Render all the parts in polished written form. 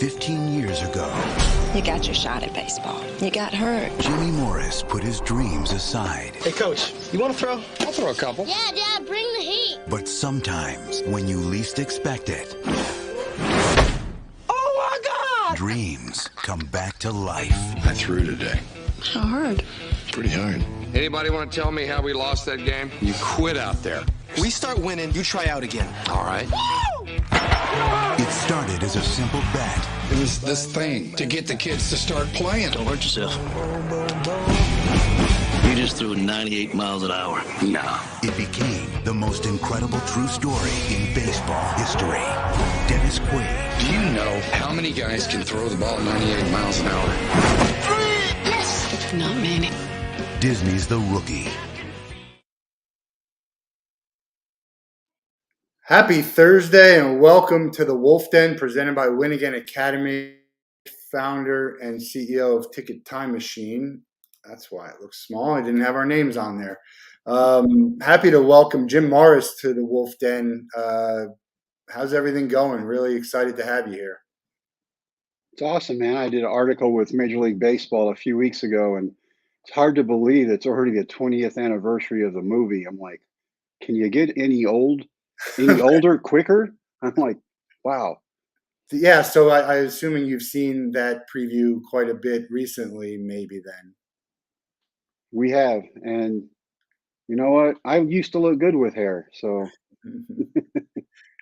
15 years ago, You got your shot at baseball. You got hurt. Jimmy Morris put his dreams aside. Hey, Coach, you want to throw? I'll throw a couple. Yeah, Dad, bring the heat. But sometimes, when you least expect it, Oh, my God! dreams come back to life. I threw today. How hard? Pretty hard. Anybody want to tell me how we lost that game? You quit out there. We start winning, you try out again. All right. It started as a simple bet. It was this thing to get the kids to start playing. Don't hurt yourself. You just threw 98 miles an hour. No. It became the most incredible true story in baseball history. Dennis Quaid, Do you know how many guys can throw the ball 98 miles an hour? Yes. Not many. Disney's The Rookie. Happy Thursday and welcome to the Wolff Den presented by Win Again Academy, founder and CEO of Ticket Time Machine. That's why it looks small. I didn't have our names on there. Happy to welcome Jim Morris to the Wolff Den. How's everything going? Really excited to have you here. It's awesome, man. I did an article with Major League Baseball a few weeks ago, and it's hard to believe it's already the 20th anniversary of the movie. I'm like, can you get any older quicker? I'm like, wow. Yeah, so I'm assuming you've seen that preview quite a bit recently, maybe then. We have, and you know what? I used to look good with hair, so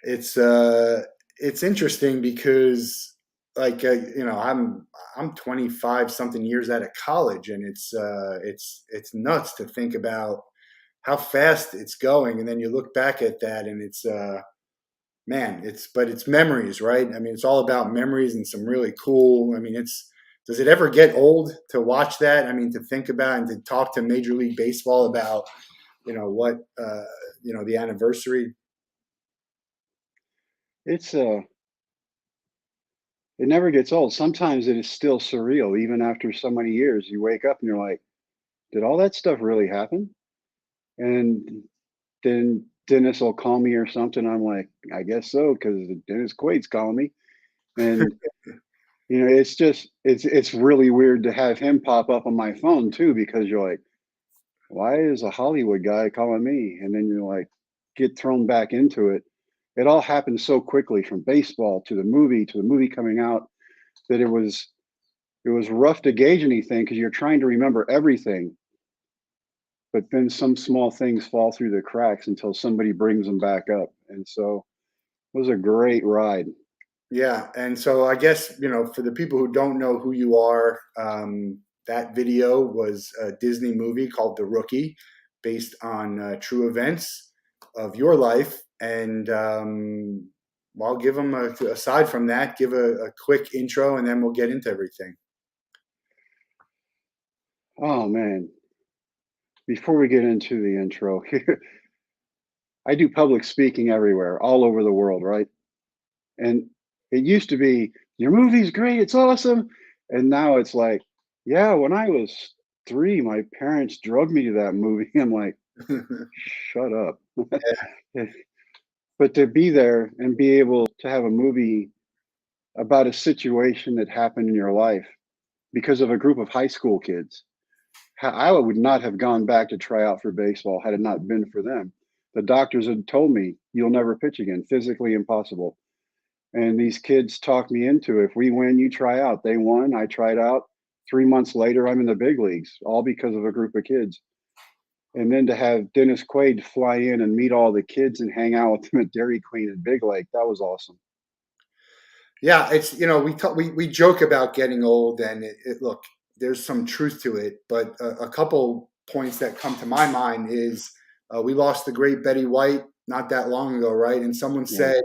It's interesting because I'm 25 something years out of college, and it's nuts to think about how fast it's going, and then you look back at that and it's it's memories, right? I mean, it's all about memories and some really cool. I mean, does it ever get old to watch that? I mean, to think about and to talk to Major League Baseball about the anniversary. it never gets old. Sometimes it is still surreal, even after so many years. You wake up and you're like, did all that stuff really happen? And then Dennis will call me or something. I'm like, I guess so, because Dennis Quaid's calling me. And it's really weird to have him pop up on my phone too, because you're like, why is a Hollywood guy calling me? And then you're like, get thrown back into it. It all happened so quickly, from baseball to the movie coming out, that it was rough to gauge anything, because you're trying to remember everything. But then some small things fall through the cracks until somebody brings them back up. And so it was a great ride. Yeah, and so I guess, for the people who don't know who you are, that video was a Disney movie called The Rookie, based on true events of your life. And I'll give them, aside from that, give a quick intro, and then we'll get into everything. Oh, man. Before we get into the intro, I do public speaking everywhere, all over the world, right? And it used to be, your movie's great, it's awesome. And now it's like, yeah, when I was 3, my parents drugged me to that movie. I'm like, shut up. But to be there and be able to have a movie about a situation that happened in your life because of a group of high school kids. I would not have gone back to try out for baseball had it not been for them. The doctors had told me, you'll never pitch again, physically impossible. And these kids talked me into it. If we win, you try out. They won. I tried out. 3 months later, I'm in the big leagues, all because of a group of kids. And then to have Dennis Quaid fly in and meet all the kids and hang out with them at Dairy Queen and Big Lake, that was awesome. Yeah, it's we joke about getting old, and look, there's some truth to it, but a couple points that come to my mind is we lost the great Betty White not that long ago, right? And someone said,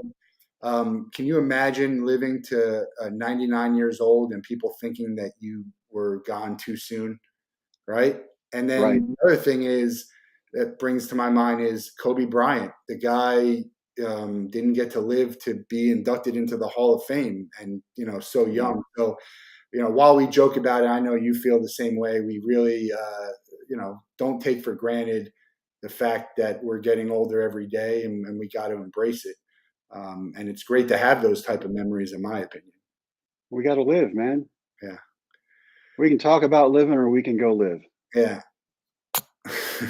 can you imagine living to 99 years old and people thinking that you were gone too soon, right? And then the other thing that brings to my mind is Kobe Bryant. The guy didn't get to live to be inducted into the Hall of Fame, and so young. So while we joke about it, I know you feel the same way. We really don't take for granted the fact that we're getting older every day, and we got to embrace it. And it's great to have those type of memories, in my opinion. We got to live, man. Yeah. We can talk about living, or we can go live. Yeah.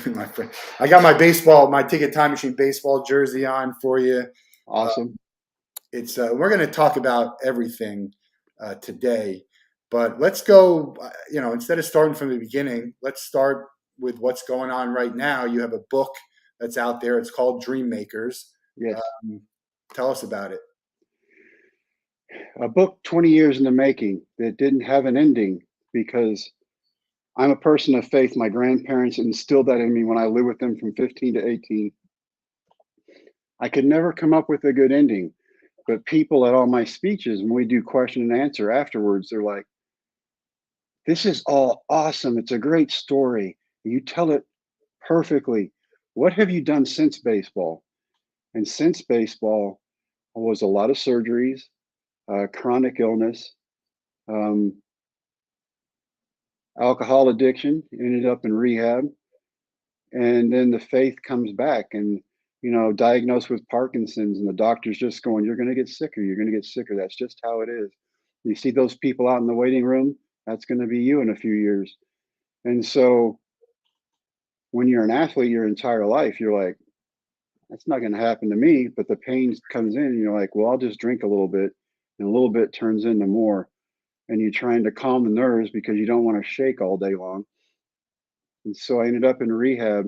My friend, I got my Ticket Time Machine baseball jersey on for you. Awesome. It's we're going to talk about everything today, but let's go. Instead of starting from the beginning, let's start with what's going on right now. You have a book that's out there. It's called Dream Makers. Yes. Tell us about it. A book 20 years in the making that didn't have an ending, because I'm a person of faith. My grandparents instilled that in me when I lived with them from 15 to 18. I could never come up with a good ending, but people at all my speeches, when we do question and answer afterwards, they're like, this is all awesome. It's a great story. You tell it perfectly. What have you done since baseball? And since baseball was a lot of surgeries, chronic illness, alcohol addiction, ended up in rehab. And then the faith comes back, and, diagnosed with Parkinson's, and the doctor's just going, you're going to get sicker. You're going to get sicker. That's just how it is. You see those people out in the waiting room, that's going to be you in a few years. And so when you're an athlete your entire life, you're like, that's not going to happen to me. But the pain comes in, and you're like, well, I'll just drink a little bit. And a little bit turns into more. And you're trying to calm the nerves because you don't want to shake all day long. And so I ended up in rehab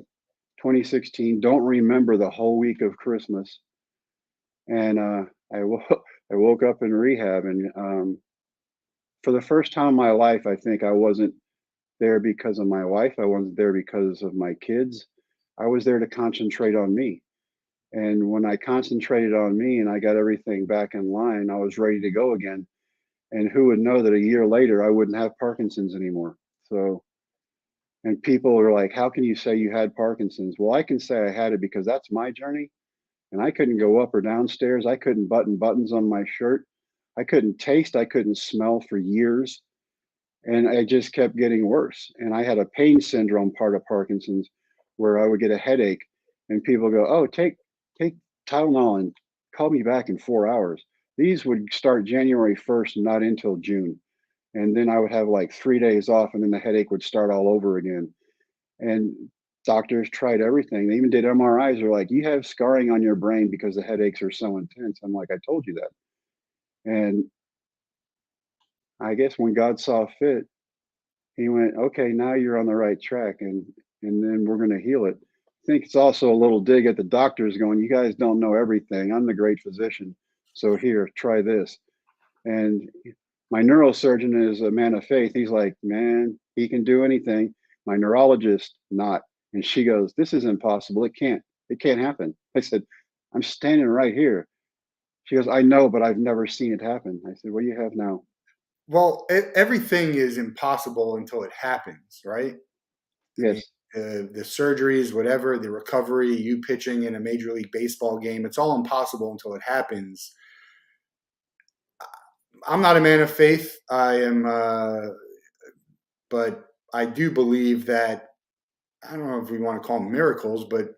2016. Don't remember the whole week of Christmas. And I woke up in rehab. And for the first time in my life, I think I wasn't there because of my wife. I wasn't there because of my kids. I was there to concentrate on me. And when I concentrated on me and I got everything back in line, I was ready to go again. And who would know that a year later I wouldn't have Parkinson's anymore? So, and people are like, how can you say you had Parkinson's? Well, I can say I had it because that's my journey. And I couldn't go up or downstairs. I couldn't button buttons on my shirt. I couldn't taste. I couldn't smell for years. And I just kept getting worse. And I had a pain syndrome part of Parkinson's where I would get a headache and people go, oh, take Tylenol and call me back in 4 hours. These would start January 1st and not until June. And then I would have like 3 days off, and then the headache would start all over again. And doctors tried everything. They even did MRIs. They're like, you have scarring on your brain because the headaches are so intense. I'm like, I told you that. And I guess when God saw fit, he went, okay, now you're on the right track. And then we're going to heal it. I think it's also a little dig at the doctors going, you guys don't know everything. I'm the great physician. So here, try this. And my neurosurgeon is a man of faith. He's like, man, he can do anything. My neurologist, not. And she goes, this is impossible. It can't happen. I said, I'm standing right here. She goes, I know, but I've never seen it happen. I said, what do you have now? Well, everything is impossible until it happens, right? Yes. The surgeries, whatever, the recovery, you pitching in a Major League Baseball game, it's all impossible until it happens. I'm not a man of faith. I am, but I do believe that, I don't know if we want to call them miracles, but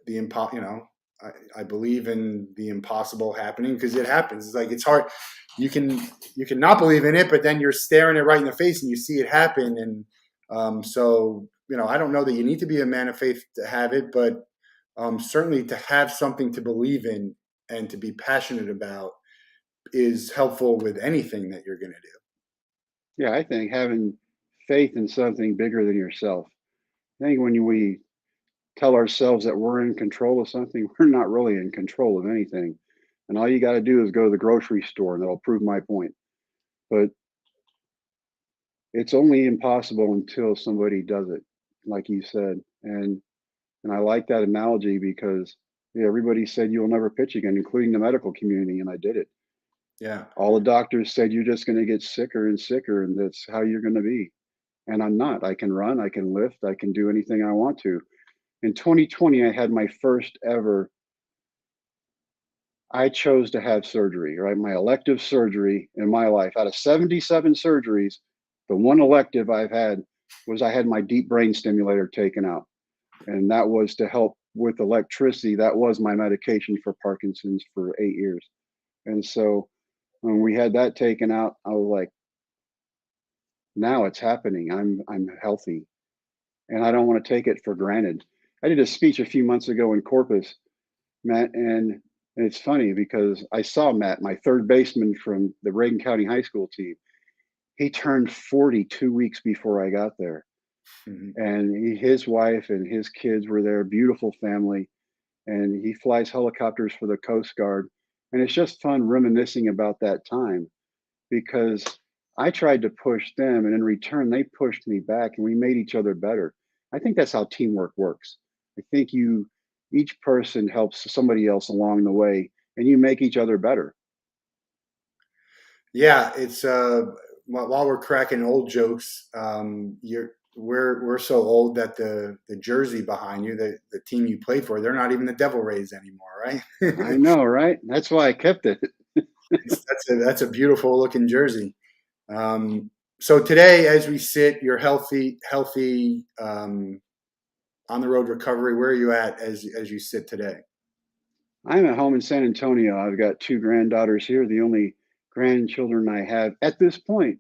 I believe in the impossible happening because it happens. It's like, it's hard. You can not believe in it, but then you're staring it right in the face and you see it happen. And so, I don't know that you need to be a man of faith to have it, but certainly to have something to believe in and to be passionate about is helpful with anything that you're going to do. Yeah, I think having faith in something bigger than yourself. I think when we tell ourselves that we're in control of something, we're not really in control of anything. And all you got to do is go to the grocery store and that'll prove my point. But it's only impossible until somebody does it, like you said. And I like that analogy because everybody said you'll never pitch again, including the medical community, and I did it. Yeah. All the doctors said you're just going to get sicker and sicker, and that's how you're going to be. And I'm not. I can run, I can lift, I can do anything I want to. In 2020, I had my first ever, I chose to have surgery, right? My elective surgery in my life. Out of 77 surgeries, the one elective I've had was I had my deep brain stimulator taken out. And that was to help with electricity. That was my medication for Parkinson's for 8 years. And so when we had that taken out, I was like, now it's happening. I'm healthy, and I don't want to take it for granted. I did a speech a few months ago in Corpus, Matt, and it's funny because I saw Matt, my third baseman from the Reagan County High School team. He turned 40 2 weeks before I got there. And his wife and his kids were there, beautiful family. And he flies helicopters for the Coast Guard. And it's just fun reminiscing about that time because I tried to push them, and in return, they pushed me back, and we made each other better. I think that's how teamwork works. I think each person helps somebody else along the way, and you make each other better. Yeah, it's while we're cracking old jokes, we're so old that the jersey behind you, the team you played for, they're not even the Devil Rays anymore, right? I know, right? That's why I kept it. That's a beautiful looking jersey. So today, as we sit, you're healthy, on the road recovery. Where are you at as you sit today? I'm at home in San Antonio. I've got two granddaughters here, the only grandchildren I have at this point.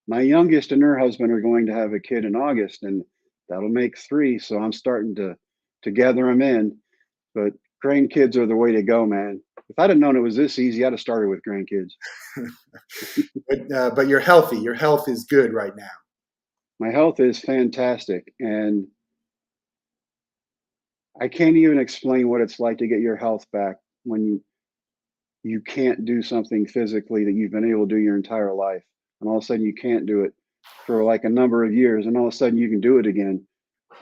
My youngest and her husband are going to have a kid in August, and that'll make three. So I'm starting to gather them in. But grandkids are the way to go, man. If I'd have known it was this easy, I'd have started with grandkids. But you're healthy. Your health is good right now. My health is fantastic, and I can't even explain what it's like to get your health back when you can't do something physically that you've been able to do your entire life, and all of a sudden you can't do it for like a number of years, and all of a sudden you can do it again.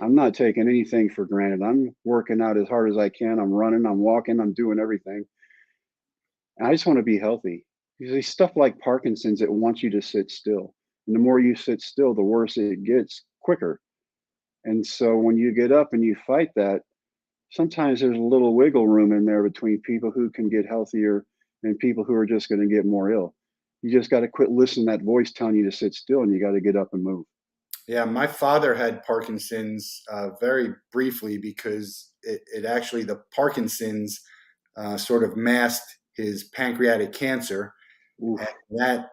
I'm not taking anything for granted. I'm working out as hard as I can. I'm running, I'm walking, I'm doing everything. And I just want to be healthy. Because stuff like Parkinson's, it wants you to sit still. And the more you sit still, the worse it gets quicker. And so when you get up and you fight that, sometimes there's a little wiggle room in there between people who can get healthier and people who are just going to get more ill. You just got to quit listening to that voice telling you to sit still, and you got to get up and move. Yeah, my father had Parkinson's very briefly because it actually, the Parkinson's sort of masked his pancreatic cancer. Oof. And that,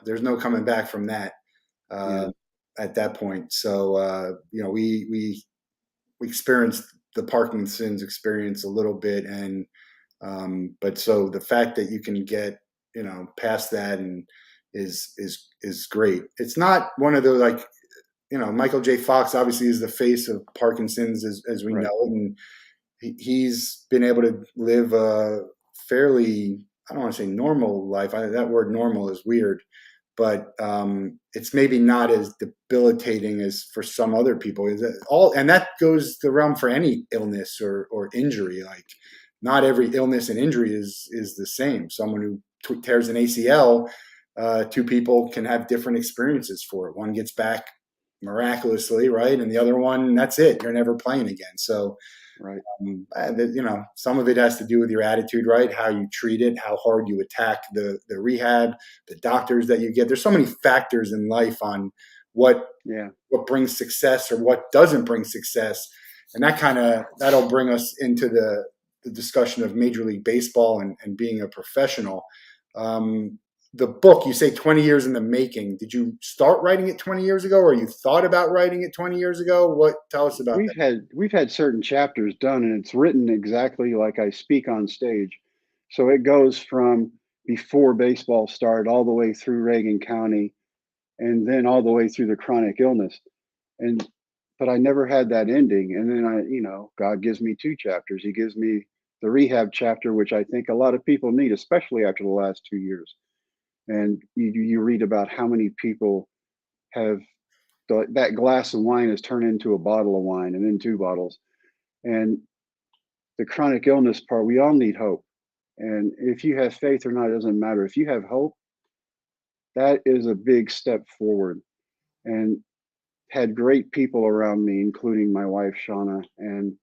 there's no coming back from that at that point. So, we experienced the Parkinson's experience a little bit. And, but so the fact that you can get, past that and is great. It's not one of those Michael J. Fox obviously is the face of Parkinson's as we know, and he's been able to live a fairly, I don't want to say normal life. That word normal is weird, but it's maybe not as debilitating as for some other people. And that goes the realm for any illness or injury. Like not every illness and injury is the same. Someone who tears an ACL, two people can have different experiences for it. One gets back miraculously, right, and the other one, that's it, you're never playing again. So right, some of it has to do with your attitude, right, how you treat it, how hard you attack the rehab, the doctors that you get. There's so many factors in life on what brings success or what doesn't bring success, and that'll bring us into the discussion of Major League Baseball and being a professional. The book, you say 20 years in the making. Did you start writing it 20 years ago, or you thought about writing it 20 years ago? Tell us about that. We've had certain chapters done, and it's written exactly like I speak on stage. So it goes from before baseball started all the way through Reagan County, and then all the way through the chronic illness. But I never had that ending. And then God gives me two chapters. He gives me the rehab chapter, which I think a lot of people need, especially after the last 2 years. And you read about how many people have that glass of wine has turned into a bottle of wine and then two bottles. And the chronic illness part, we all need hope. And if you have faith or not, it doesn't matter. If you have hope, that is a big step forward. And had great people around me, including my wife, Shauna, and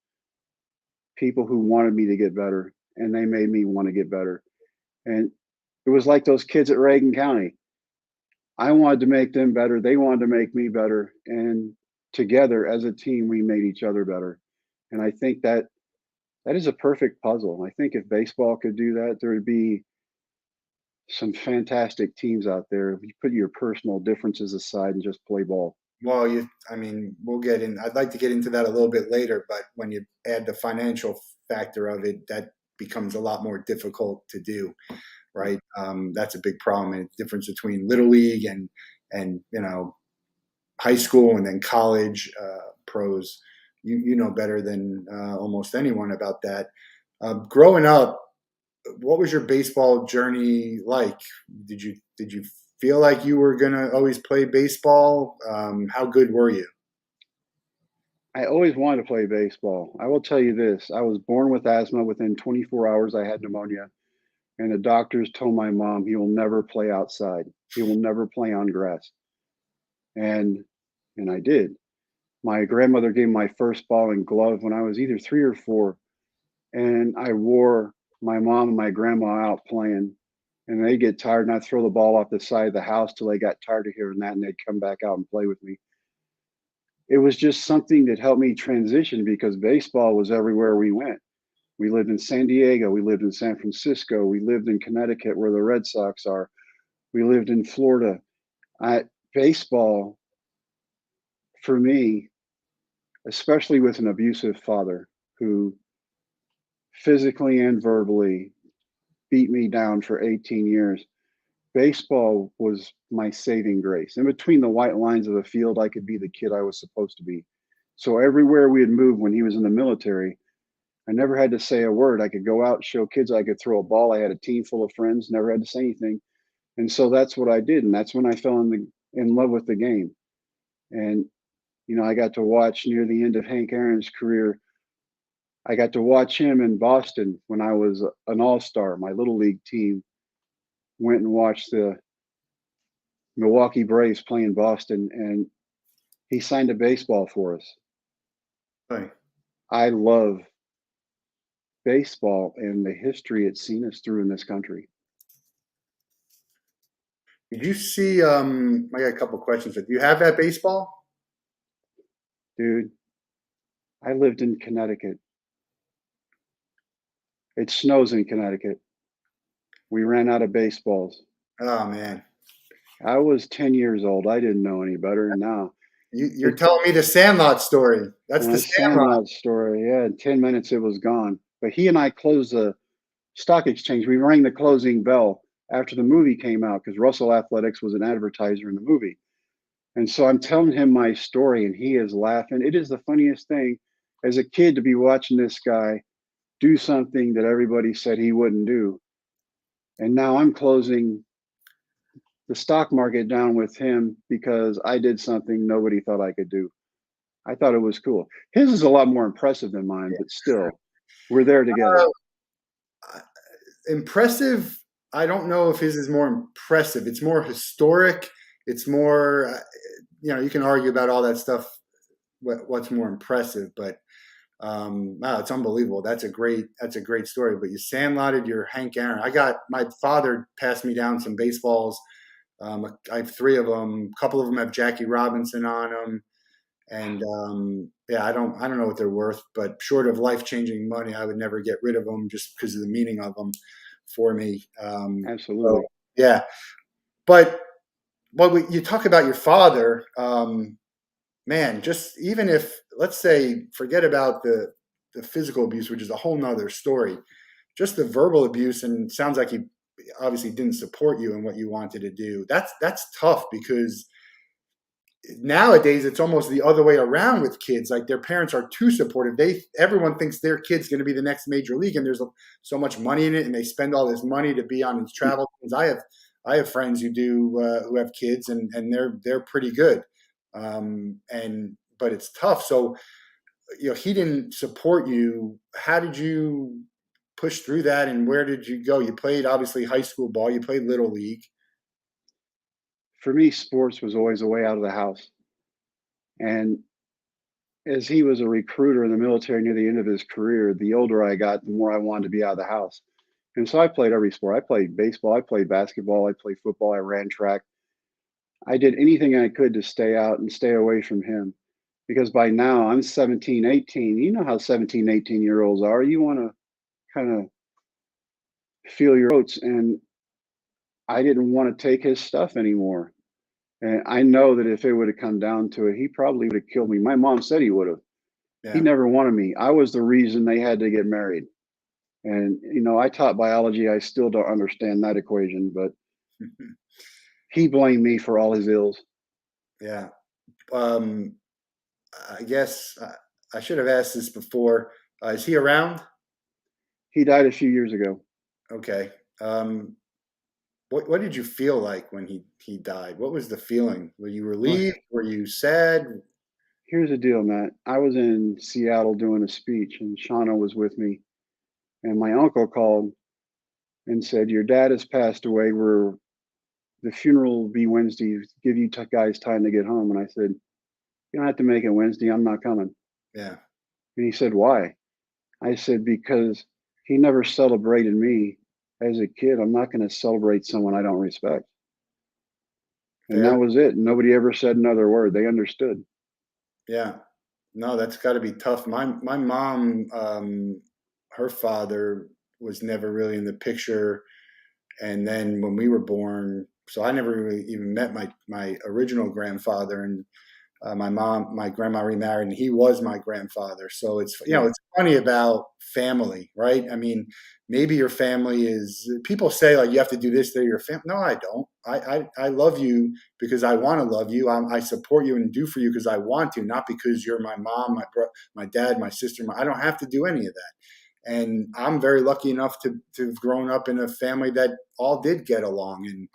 people who wanted me to get better. And they made me want to get better. And it was like those kids at Reagan County. I wanted to make them better. They wanted to make me better. And together as a team, we made each other better. And I think that is a perfect puzzle. I think if baseball could do that, there would be some fantastic teams out there. If you put your personal differences aside and just play ball. Well, I mean, we'll get in. I'd like to get into that a little bit later, but when you add the financial factor of it, that becomes a lot more difficult to do, right? That's a big problem. And the difference between little league and high school and then college pros. You know better than almost anyone about that. Growing up, what was your baseball journey like? Did you feel like you were gonna always play baseball? How good were you? I always wanted to play baseball. I will tell you this. I was born with asthma. Within 24 hours, I had pneumonia. And the doctors told my mom he will never play outside. He will never play on grass. And I did. My grandmother gave me my first ball and glove when I was either 3 or 4. And I wore my mom and my grandma out playing. And they get tired and I'd throw the ball off the side of the house till they got tired of hearing that and they'd come back out and play with me. It was just something that helped me transition because baseball was everywhere we went. We lived in San Diego. We lived in San Francisco. We lived in Connecticut where the Red Sox are. We lived in Florida. Baseball, for me, especially with an abusive father who physically and verbally beat me down for 18 years, baseball was my saving grace. In between the white lines of the field, I could be the kid I was supposed to be. So everywhere we had moved when he was in the military, I never had to say a word. I could go out, show kids I could throw a ball. I had a team full of friends, never had to say anything. And so that's what I did. And that's when I fell in love with the game. And, I got to watch near the end of Hank Aaron's career. I got to watch him in Boston when I was an all-star. My little league team went and watched the Milwaukee Braves play in Boston, and he signed a baseball for us. Right. I love baseball and the history it's seen us through in this country. Did you see? I got a couple questions. Do you have that baseball? Dude, I lived in Connecticut. It snows in Connecticut. We ran out of baseballs. Oh man, I was 10 years old. I didn't know any better. And now you're telling me the Sandlot story. That's the Sandlot Story. Yeah, in 10 minutes it was gone. But he and I closed the stock exchange. We rang the closing bell after the movie came out because Russell Athletics was an advertiser in the movie. And so I'm telling him my story and he is laughing. It is the funniest thing as a kid to be watching this guy do something that everybody said he wouldn't do. And now I'm closing the stock market down with him because I did something nobody thought I could do. I thought it was cool. His is a lot more impressive than mine, but still, we're there together. Impressive. I don't know if his is more impressive. It's more historic. It's more, you can argue about all that stuff, what's more impressive, but wow, it's unbelievable. That's a great story. But you sandlotted your Hank Aaron. My father passed me down some baseballs. I have 3 of them. A couple of them have Jackie Robinson on them. And I don't know what they're worth, but short of life-changing money, I would never get rid of them just because of the meaning of them for me. Absolutely. So, yeah. But you talk about your father, man, just even if, let's say, forget about the physical abuse, which is a whole nother story, just the verbal abuse, and it sounds like he obviously didn't support you in what you wanted to do. That's tough because nowadays it's almost the other way around with kids. Like their parents are too supportive. Everyone thinks their kid's going to be the next major league, and there's so much money in it, and they spend all this money to be on these travel teams. I have friends who have kids, and they're pretty good. But it's tough. So, he didn't support you. How did you push through that, and where did you go? You played obviously high school ball. You played little league. For me, sports was always a way out of the house. And as he was a recruiter in the military near the end of his career, the older I got, the more I wanted to be out of the house. And so I played every sport. I played baseball. I played basketball. I played football. I ran track. I did anything I could to stay out and stay away from him. Because by now I'm 17, 18. You know how 17, 18-year-olds are. You want to kind of feel your oats. And I didn't want to take his stuff anymore. And I know that if it would have come down to it, he probably would have killed me. My mom said he would have. He Yeah. never wanted me. I was the reason they had to get married. And, I taught biology. I still don't understand that equation, but he blamed me for all his ills. Yeah. Um, I guess I should have asked this before. Is he around? He died a few years ago. Okay. What did you feel like when he died? What was the feeling? Were you relieved? Were you sad? Here's the deal, Matt. I was in Seattle doing a speech, and Shauna was with me. And my uncle called and said, "Your dad has passed away. The funeral will be Wednesday. Give you guys time to get home." And I said, "You don't have to make it Wednesday. I'm not coming." Yeah. And he said, "Why?" I said, "Because he never celebrated me as a kid. I'm not going to celebrate someone I don't respect." And Fair. that was it. Nobody ever said another word. They understood. Yeah. No, that's got to be tough. My mom, her father was never really in the picture, and then when we were born, so I never really even met my original grandfather, and my grandma remarried, and he was my grandfather. So it's it's funny about family, right? I mean, maybe your family is. People say like you have to do this. They're your family. No, I don't. I love you because I want to love you. I support you and do for you because I want to, not because you're my mom, my dad, my sister. I don't have to do any of that. And I'm very lucky enough to have grown up in a family that all did get along. And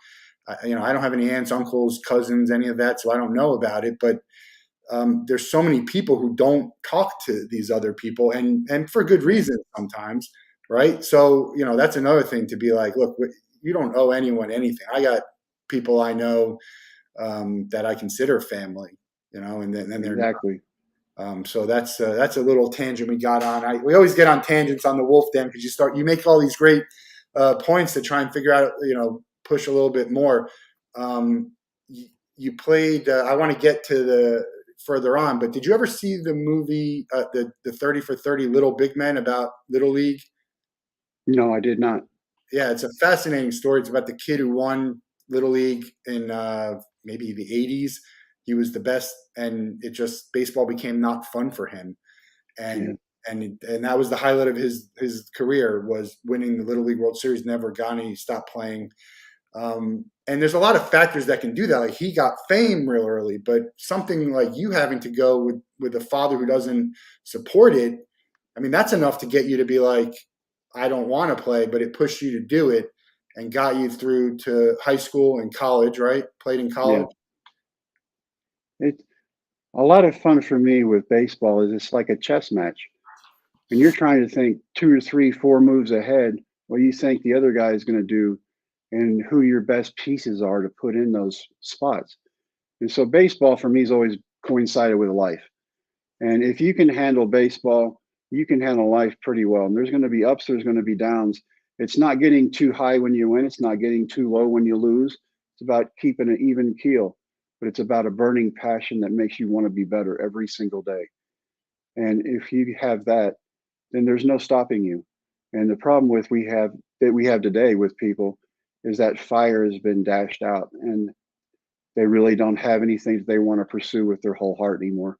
I don't have any aunts, uncles, cousins, any of that, so I don't know about it. But there's so many people who don't talk to these other people, and for good reason sometimes, right? So that's another thing to be like, look, you don't owe anyone anything. I got people I know that I consider family, and then they're not. Exactly. So that's a little tangent we got on. We always get on tangents on the Wolff Den because you make all these great points to try and figure out, push a little bit more. You played. I want to get to the further on, but did you ever see the movie, the 30 for 30 Little Big Men about Little League? No, I did not. Yeah, it's a fascinating story. It's about the kid who won Little League in maybe the 80s. He was the best, and baseball became not fun for him. And that was the highlight of his career, was winning the Little League World Series. Never got any. He stopped playing. And there's a lot of factors that can do that. Like he got fame real early, but something like you having to go with a father who doesn't support it, I mean, that's enough to get you to be like, I don't want to play, but it pushed you to do it and got you through to high school and college, right? Played in college. Yeah. It's a lot of fun for me with baseball is it's like a chess match. And you're trying to think 2 or 3, 4 moves ahead, what you think the other guy is going to do and who your best pieces are to put in those spots. And so baseball for me has always coincided with life. And if you can handle baseball, you can handle life pretty well. And there's going to be ups, there's going to be downs. It's not getting too high when you win. It's not getting too low when you lose. It's about keeping an even keel, but it's about a burning passion that makes you want to be better every single day. And if you have that, then there's no stopping you. And the problem we have today with people is that fire has been dashed out and they really don't have anything that they want to pursue with their whole heart anymore.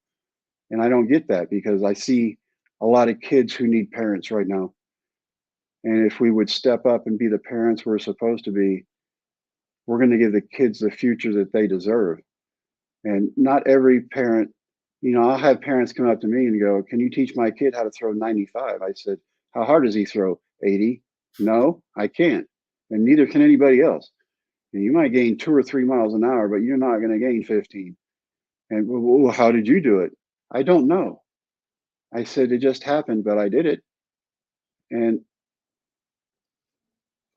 And I don't get that because I see a lot of kids who need parents right now. And if we would step up and be the parents we're supposed to be, we're going to give the kids the future that they deserve. And not every parent, I'll have parents come up to me and go, "Can you teach my kid how to throw 95?" I said, "How hard does he throw? 80?" "No, I can't. And neither can anybody else. And you might gain 2 or 3 miles an hour, but you're not going to gain 15. And well, how did you do it? I don't know. I said, it just happened, but I did it. And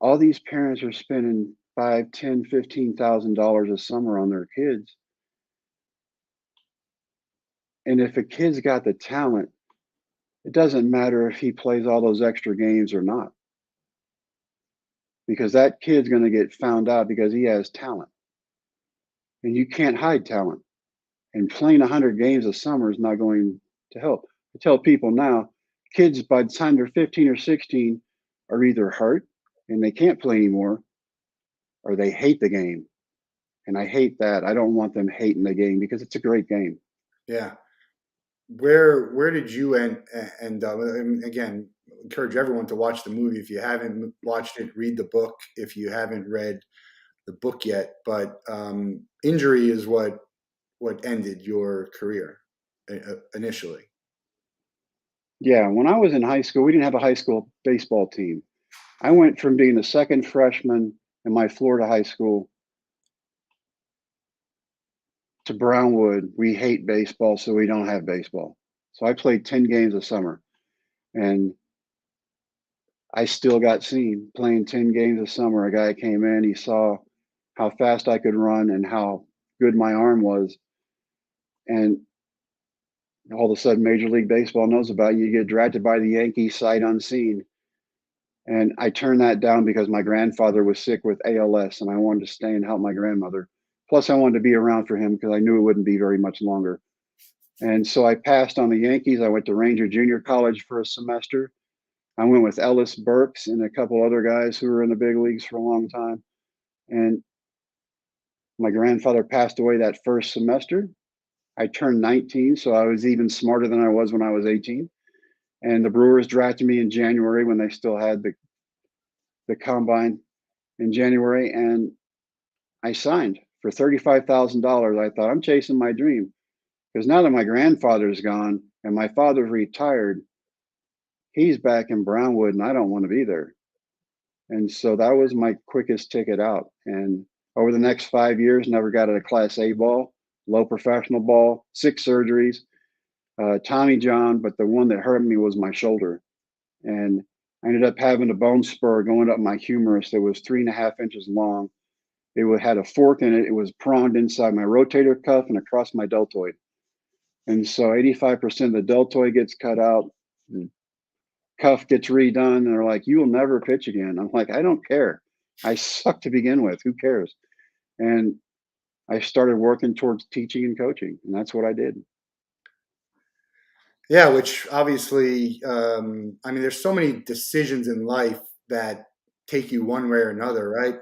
all these parents are spending $5, $10, $15,000 a summer on their kids. And if a kid's got the talent, it doesn't matter if he plays all those extra games or not. Because that kid's going to get found out because he has talent. And you can't hide talent. And playing 100 games a summer is not going to help. I tell people now, kids by the time they're 15 or 16 are either hurt and they can't play anymore, or they hate the game. And I hate that. I don't want them hating the game because it's a great game. Yeah. Where did you end up? And again, encourage everyone to watch the movie. If you haven't watched it, read the book. If you haven't read the book yet, but injury is what ended your career initially. Yeah, when I was in high school, we didn't have a high school baseball team. I went from being the second freshman in my Florida high school to Brownwood. We hate baseball, so we don't have baseball. So I played 10 games a summer, and I still got seen playing 10 games a summer. A guy came in, he saw how fast I could run and how good my arm was. And all of a sudden, Major League Baseball knows about you. You get drafted by the Yankees sight unseen. And I turned that down because my grandfather was sick with ALS and I wanted to stay and help my grandmother. Plus, I wanted to be around for him because I knew it wouldn't be very much longer. And so I passed on the Yankees. I went to Ranger Junior College for a semester. I went with Ellis Burks and a couple other guys who were in the big leagues for a long time. And my grandfather passed away that first semester. I turned 19, so I was even smarter than I was when I was 18. And the Brewers drafted me in January when they still had the combine in January. And I signed for $35,000. I thought, I'm chasing my dream. Because now that my grandfather's gone and my father's retired, he's back in Brownwood and I don't want to be there. And so that was my quickest ticket out. And over the next 5 years, never got a Class A ball, low professional ball, 6 surgeries, Tommy John, but the one that hurt me was my shoulder. And I ended up having a bone spur going up my humerus that was 3.5 inches long. It had a fork in it. It was pronged inside my rotator cuff and across my deltoid. And so 85% of the deltoid gets cut out, the cuff gets redone, and they're like, you will never pitch again. I'm like, I don't care. I suck to begin with. Who cares? And I started working towards teaching and coaching, and that's what I did. Yeah, which obviously, I mean, there's so many decisions in life that take you one way or another, right?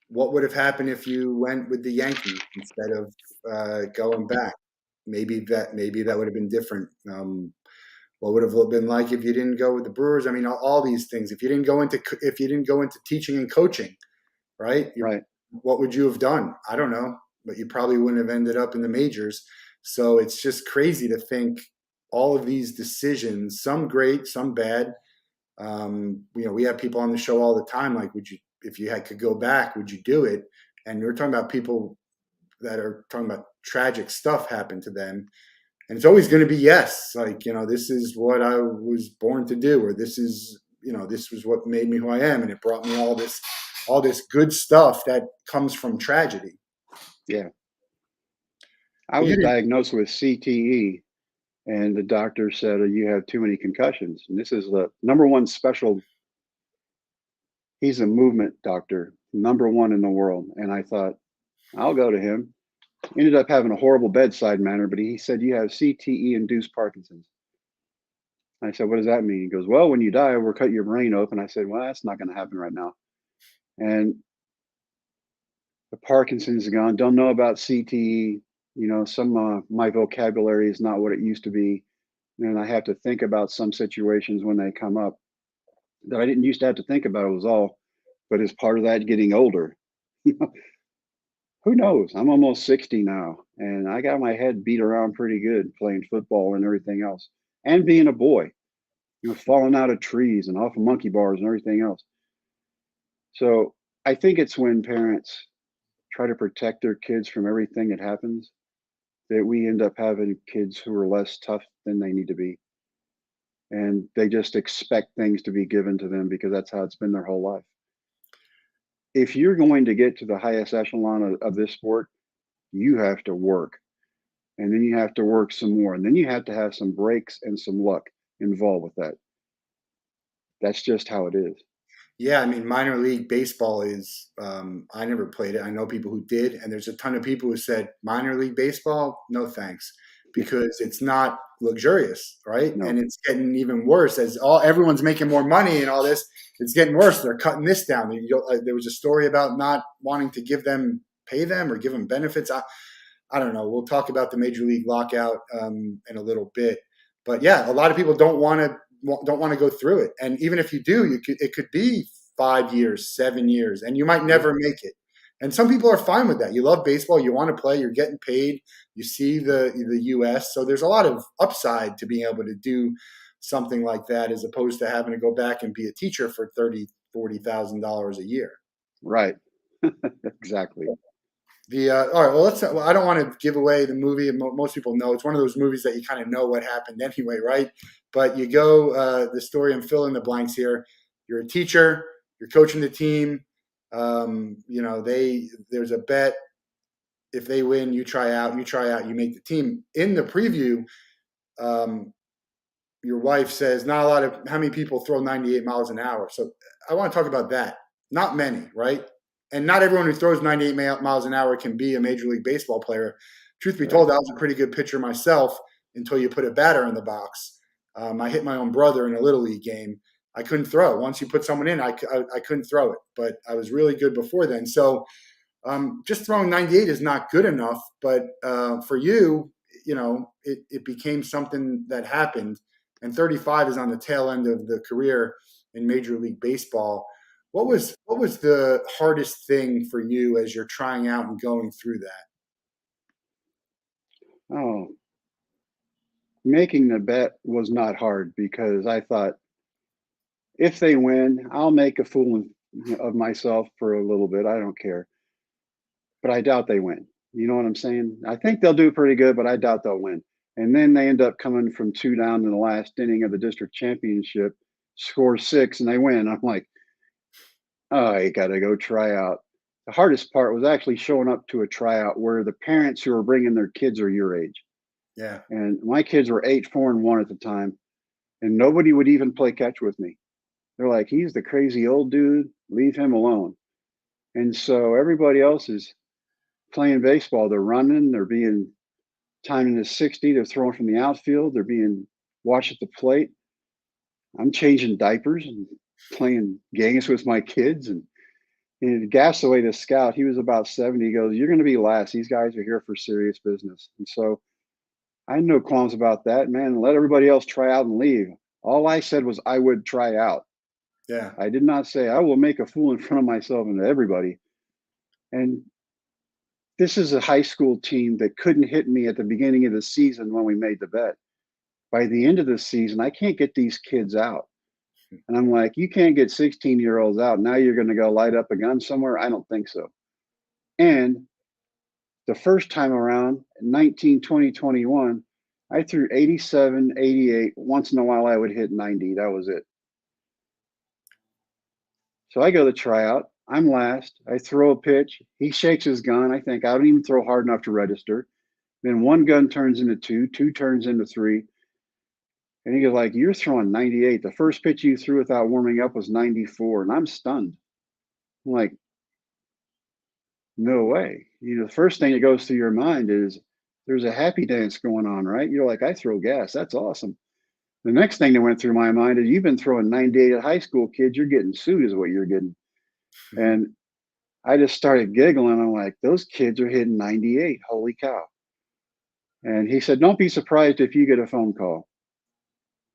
What would have happened if you went with the Yankees instead of going back? Maybe that would have been different. What would have been like if you didn't go with the Brewers? I mean, all these things. If you didn't go into teaching and coaching, right? Right. What would you have done? I don't know, but you probably wouldn't have ended up in the majors. So it's just crazy to think all of these decisions, some great, some bad. We have people on the show all the time. Like, if you could go back, would you do it? And we're talking about people that are talking about tragic stuff happened to them. And it's always going to be yes. Like, this is what I was born to do, or this is what made me who I am. And it brought me all this good stuff that comes from tragedy. Yeah. I was diagnosed with CTE, and the doctor said, you have too many concussions. And this is the number one special. He's a movement doctor, number one in the world. And I thought, I'll go to him. Ended up having a horrible bedside manner, but he said, you have CTE-induced Parkinson's. I said, what does that mean? He goes, well, when you die, we'll cut your brain open. I said, well, that's not going to happen right now. And the Parkinson's is gone. Don't know about CTE. Some my vocabulary is not what it used to be. And I have to think about some situations when they come up that I didn't used to have to think about. It was all, but as part of that getting older, who knows? I'm almost 60 now, and I got my head beat around pretty good playing football and everything else, and being a boy, falling out of trees and off of monkey bars and everything else. So I think it's when parents try to protect their kids from everything that happens that we end up having kids who are less tough than they need to be. And they just expect things to be given to them because that's how it's been their whole life. If you're going to get to the highest echelon of this sport, you have to work. And then you have to work some more. And then you have to have some breaks and some luck involved with that. That's just how it is. Yeah, I mean, minor league baseball is, I never played it. I know people who did. And there's a ton of people who said, minor league baseball, no thanks. because it's not luxurious, right? No. And it's getting even worse as everyone's making more money and all this. It's getting worse. They're cutting this down. There was a story about not wanting to pay them or give them benefits. I don't know. We'll talk about the Major League lockout in a little bit. But yeah, a lot of people don't want to go through it. And even if you do, it could be 5 years, 7 years, and you might never make it. And some people are fine with that. You love baseball, you want to play, you're getting paid, you see the US. So there's a lot of upside to being able to do something like that as opposed to having to go back and be a teacher for $30,000, $40,000 a year. Right. Exactly. All right. Well, I don't want to give away the movie. Most people know it's one of those movies that you kind of know what happened anyway, right? But you go the story and fill in the blanks here. You're a teacher. You're coaching the team. There's a bet. If they win, you try out. You make the team. In the preview, your wife says how many people throw 98 miles an hour. So I want to talk about that. Not many, right? And not everyone who throws 98 miles an hour can be a Major League Baseball player. Truth be told, I was a pretty good pitcher myself until you put a batter in the box. I hit my own brother in a Little League game. I couldn't throw. Once you put someone in, I couldn't throw it. But I was really good before then. So just throwing 98 is not good enough. But for you, it became something that happened. And 35 is on the tail end of the career in Major League Baseball. What was the hardest thing for you as you're trying out and going through that? Oh, making the bet was not hard because I thought if they win, I'll make a fool of myself for a little bit. I don't care. But I doubt they win. You know what I'm saying? I think they'll do pretty good, but I doubt they'll win. And then they end up coming from 2 down in the last inning of the district championship, score 6, and they win. I'm like, oh, I got to go try out. The hardest part was actually showing up to a tryout where the parents who are bringing their kids are your age. Yeah. And my kids were 8, 4, and 1 at the time, and nobody would even play catch with me. They're like, he's the crazy old dude. Leave him alone. And so everybody else is playing baseball. They're running. They're being timed in the 60. They're throwing from the outfield. They're being watched at the plate. I'm changing diapers and playing games with my kids. And gassed away the scout. He was about 70. He goes, you're going to be last. These guys are here for serious business. And so I had no qualms about that, man. Let everybody else try out and leave. All I said was I would try out. Yeah. I did not say I will make a fool in front of myself and everybody. And this is a high school team that couldn't hit me at the beginning of the season when we made the bet. By the end of the season, I can't get these kids out. And I'm like, you can't get 16-year-olds out. Now you're going to go light up a gun somewhere? I don't think so. And the first time around, 19, 20, 21, I threw 87, 88. Once in a while, I would hit 90. That was it. So I go to tryout. I'm last. I throw a pitch. He shakes his gun. I think I don't even throw hard enough to register. Then 1 gun turns into 2, 2 turns into 3. And he goes like, you're throwing 98. The first pitch you threw without warming up was 94. And I'm stunned. I'm like, no way. The first thing that goes through your mind is there's a happy dance going on, right? You're like, I throw gas. That's awesome. The next thing that went through my mind is you've been throwing 98 at high school, kids. You're getting sued is what you're getting. And I just started giggling. I'm like, those kids are hitting 98. Holy cow. And he said, don't be surprised if you get a phone call.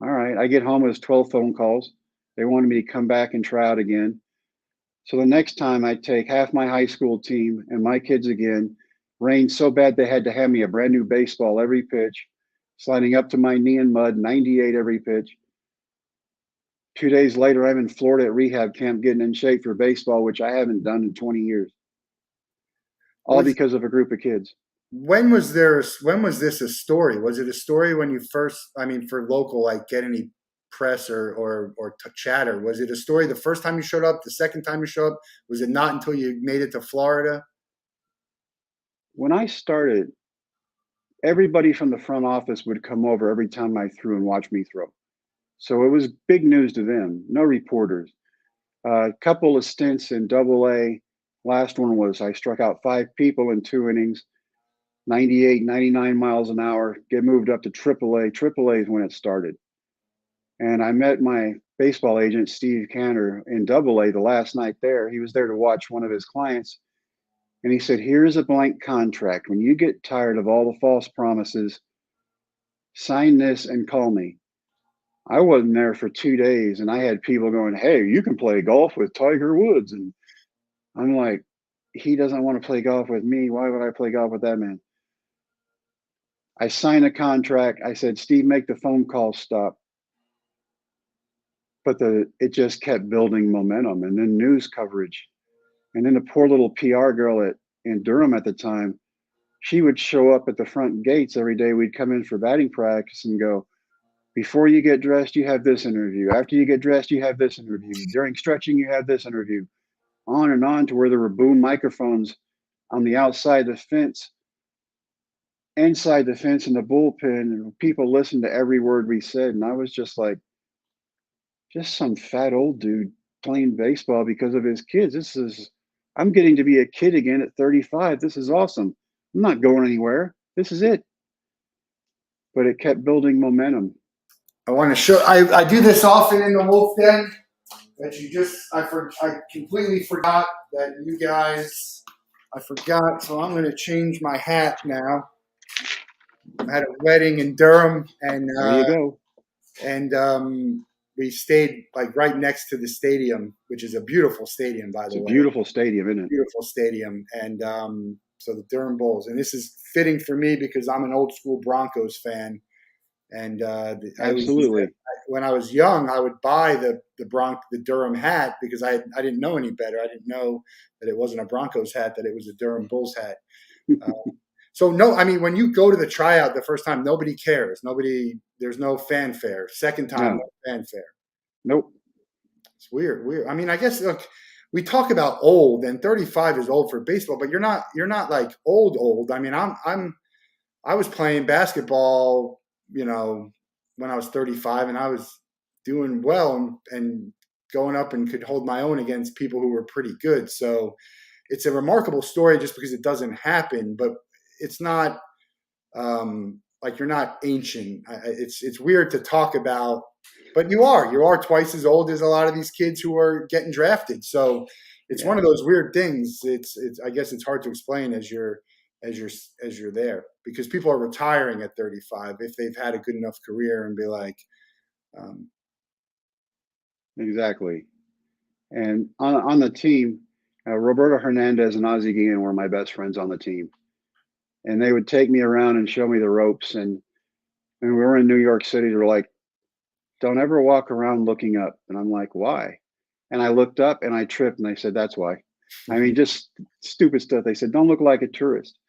All right. I get home, it was 12 phone calls. They wanted me to come back and try out again. So the next time I take half my high school team and my kids again. Rained so bad they had to hand me a brand new baseball every pitch, sliding up to my knee in mud, 98 every pitch. 2 days later, I'm in Florida at rehab camp getting in shape for baseball, which I haven't done in 20 years. All because of a group of kids. When was this a story? Was it a story when you first, for local, like get any press or chatter? Was it a story the first time you showed up, the second time you showed up? Was it not until you made it to Florida? When I started, everybody from the front office would come over every time I threw and watch me throw. So it was big news to them, no reporters. A couple of stints in AA. Last one was I struck out 5 people in 2 innings. 98, 99 miles an hour, get moved up to AAA. AAA is when it started. And I met my baseball agent, Steve Cantor, in AA the last night there. He was there to watch one of his clients. And he said, here's a blank contract. When you get tired of all the false promises, sign this and call me. I wasn't there for 2 days, and I had people going, hey, you can play golf with Tiger Woods. And I'm like, he doesn't want to play golf with me. Why would I play golf with that man? I signed a contract. I said, Steve, make the phone call stop. But it just kept building momentum, and then news coverage. And then the poor little PR girl in Durham at the time, she would show up at the front gates every day. We'd come in for batting practice and go, before you get dressed, you have this interview. After you get dressed, you have this interview. During stretching, you have this interview. On and on to where there were boom microphones on the outside of the fence, inside the fence in the bullpen, and people listened to every word we said. And I was just like, just some fat old dude playing baseball because of his kids. I'm getting to be a kid again at 35. This is awesome. I'm not going anywhere. This is it. But it kept building momentum. I want to show. I do this often in the Wolff Den. I completely forgot that you guys. I forgot, so I'm going to change my hat now. I had a wedding in Durham, and there you go. And we stayed like right next to the stadium, which is a beautiful stadium, by the way. It's a beautiful stadium, isn't it? Beautiful stadium, and so the Durham Bulls, and this is fitting for me because I'm an old school Broncos fan. And absolutely, when I was young, I would buy the Durham hat because I didn't know any better. I didn't know that it wasn't a Broncos hat, that it was a Durham Bulls hat. So no, I mean, when you go to the tryout the first time, nobody cares. There's no fanfare. Second time, no fanfare. Nope. It's weird. I mean, I guess look, we talk about old, and 35 is old for baseball, but you're not like old. I mean, I was playing basketball, when I was 35, and I was doing well and going up and could hold my own against people who were pretty good. So it's a remarkable story just because it doesn't happen, but it's not like you're not ancient. It's weird to talk about, but you are twice as old as a lot of these kids who are getting drafted. So it's one of those weird things. It's I guess it's hard to explain as you're there, because people are retiring at 35 if they've had a good enough career and be like, exactly. And on the team, Roberto Hernandez and Ozzie Guillen were my best friends on the team, and they would take me around and show me the ropes. And when we were in New York City, they were like, don't ever walk around looking up. And I'm like, why? And I looked up and I tripped, and they said, that's why. I mean, just stupid stuff. They said, don't look like a tourist.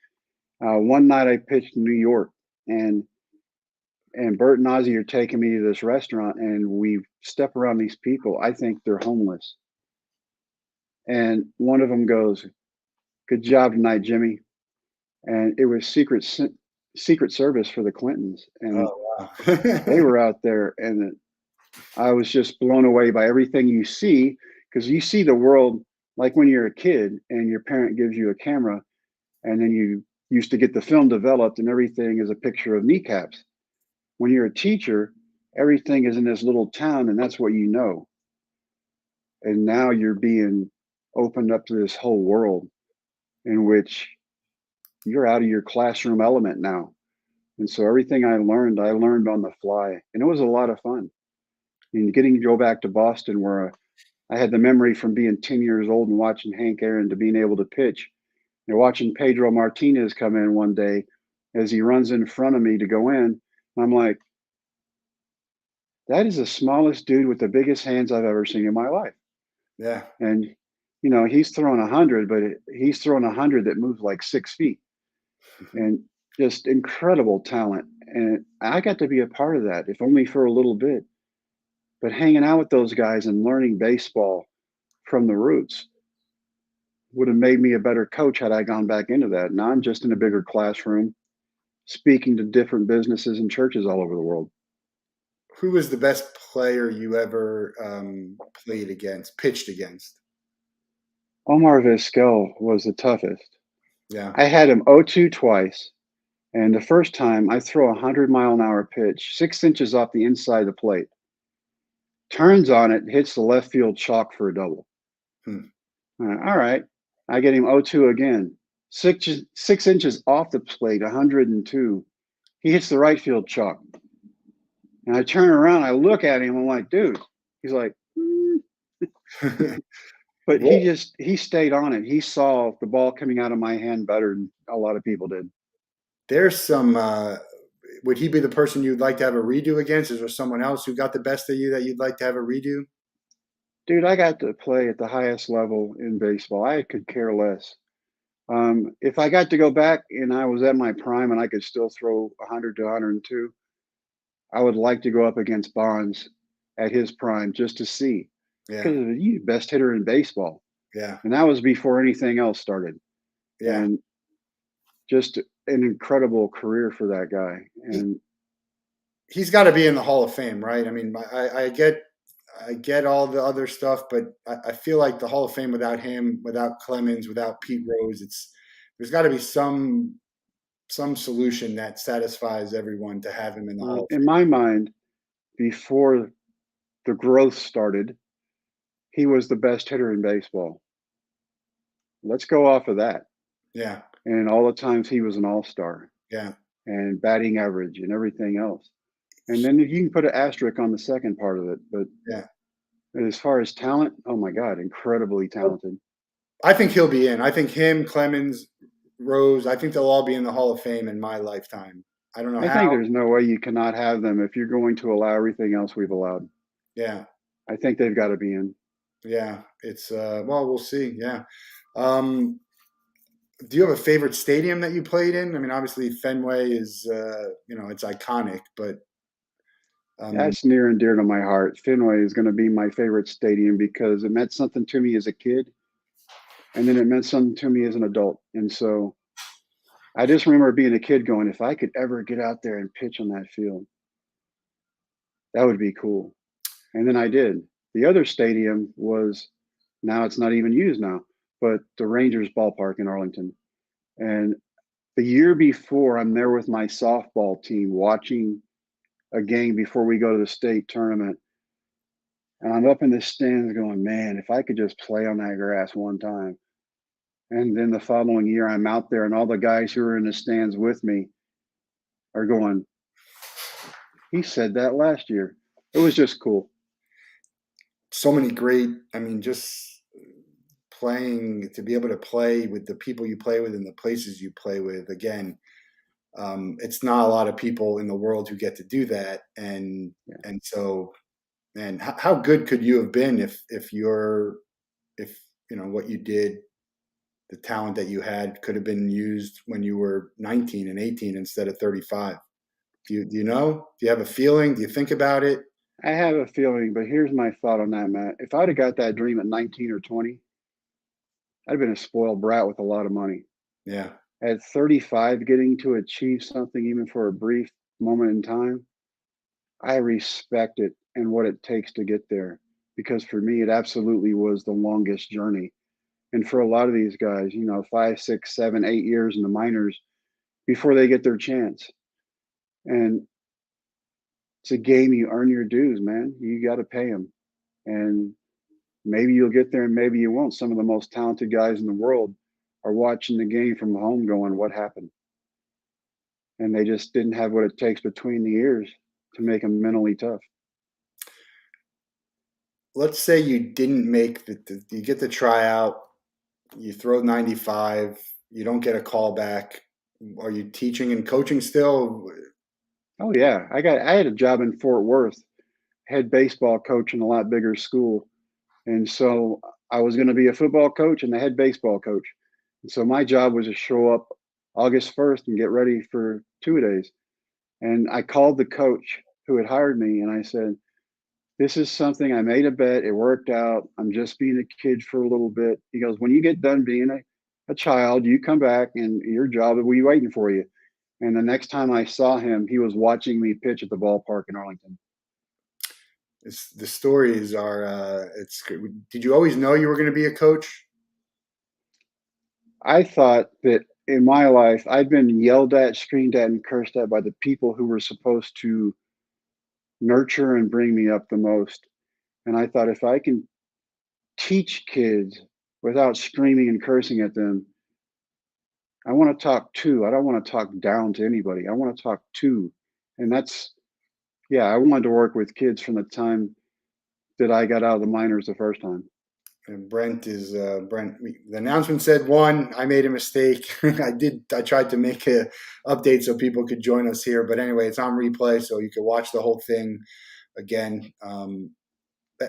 One night I pitched in New York, and Bert and Ozzie are taking me to this restaurant, and we step around these people. I think they're homeless. And one of them goes, good job tonight, Jimmy. And it was Secret Service for the Clintons. And they were out there, and I was just blown away by everything you see, because you see the world like when you're a kid and your parent gives you a camera, and then you used to get the film developed and everything is a picture of kneecaps. When you're a teacher, everything is in this little town, and that's what you know. And now you're being opened up to this whole world in which you're out of your classroom element now. And so everything I learned on the fly, and it was a lot of fun. And getting to go back to Boston, where I had the memory from being 10 years old and watching Hank Aaron to being able to pitch. And watching Pedro Martinez come in one day as he runs in front of me to go in. I'm like, that is the smallest dude with the biggest hands I've ever seen in my life. Yeah. And, he's throwing 100, but he's throwing 100 that moves like 6 feet. And just incredible talent. And I got to be a part of that, if only for a little bit. But hanging out with those guys and learning baseball from the roots would have made me a better coach had I gone back into that. Now I'm just in a bigger classroom, speaking to different businesses and churches all over the world. Who was the best player you ever pitched against? Omar Vizquel was the toughest. Yeah. I had him 0-2 twice. And the first time I throw a 100-mile-an-hour pitch, 6 inches off the inside of the plate, turns on it, hits the left field chalk for a double. Hmm. All right. I get him 0-2 again. 6 inches off the plate, 102. He hits the right field chalk. And I turn around, I look at him, I'm like, dude. He's like, But he stayed on it. He saw the ball coming out of my hand better than a lot of people did. There's some. Would he be the person you'd like to have a redo against? Is there someone else who got the best of you that you'd like to have a redo? Dude, I got to play at the highest level in baseball. I could care less. If I got to go back and I was at my prime and I could still throw 100 to 102, I would like to go up against Bonds at his prime just to see. Because he's the best hitter in baseball. Yeah. And that was before anything else started. Yeah. And just an incredible career for that guy. And he's got to be in the Hall of Fame, right? I mean, I get all the other stuff, but I feel like the Hall of Fame without him, without Clemens, without Pete Rose, there's got to be some solution that satisfies everyone to have him in the Hall of Fame. In my mind, before the growth started, he was the best hitter in baseball. Let's go off of that. Yeah. And all the times he was an all-star. Yeah. And batting average and everything else. And then you can put an asterisk on the second part of it. But yeah, as far as talent, oh my God, incredibly talented. I think he'll be in. I think him, Clemens, Rose, I think they'll all be in the Hall of Fame in my lifetime. I don't know how. I think there's no way you cannot have them if you're going to allow everything else we've allowed. Yeah. I think they've got to be in. Yeah. It's, well, we'll see. Yeah. Do you have a favorite stadium that you played in? I mean, obviously Fenway is, it's iconic, but. That's near and dear to my heart. Fenway is going to be my favorite stadium because it meant something to me as a kid. And then it meant something to me as an adult. And so I just remember being a kid going, if I could ever get out there and pitch on that field, that would be cool. And then I did. The other stadium was, now it's not even used now, but the Rangers ballpark in Arlington. And the year before, I'm there with my softball team watching a game before we go to the state tournament. And I'm up in the stands going, man, if I could just play on that grass one time. And then the following year, I'm out there and all the guys who are in the stands with me are going, he said that last year. It was just cool. So many great, just playing, to be able to play with the people you play with and the places you play with, again, it's not a lot of people in the world who get to do that. And so, man, how good could you have been if what you did, the talent that you had could have been used when you were 19 and 18 instead of 35? Do you know? Do you have a feeling? Do you think about it? I have a feeling, but here's my thought on that, Matt. If I'd have got that dream at 19 or 20, I'd have been a spoiled brat with a lot of money. Yeah. At 35, getting to achieve something even for a brief moment in time, I respect it and what it takes to get there. Because for me, it absolutely was the longest journey. And for a lot of these guys, 5, 6, 7, 8 years in the minors before they get their chance. And it's a game you earn your dues, man. You got to pay them. And maybe you'll get there and maybe you won't. Some of the most talented guys in the world are watching the game from home going, what happened? And they just didn't have what it takes between the ears to make them mentally tough. Let's say you didn't make you get the tryout, you throw 95, you don't get a call back. Are you teaching and coaching still? Oh yeah. I had a job in Fort Worth, head baseball coach in a lot bigger school. And so I was going to be a football coach and the head baseball coach. And so my job was to show up August 1st and get ready for 2-a-days. And I called the coach who had hired me and I said, this is something, I made a bet. It worked out. I'm just being a kid for a little bit. He goes, when you get done being a child, you come back and your job will be waiting for you. And the next time I saw him, he was watching me pitch at the ballpark in Arlington. The stories are, did you always know you were going to be a coach? I thought that in my life, I've been yelled at, screamed at, and cursed at by the people who were supposed to nurture and bring me up the most. And I thought, if I can teach kids without screaming and cursing at them, I want to talk to. I don't want to talk down to anybody. I want to talk to. And that's, yeah, I wanted to work with kids from the time that I got out of the minors the first time. And Brent is Brent. The announcement said 1. I made a mistake. I tried to make a update so people could join us here, but anyway, it's on replay, so you can watch the whole thing again.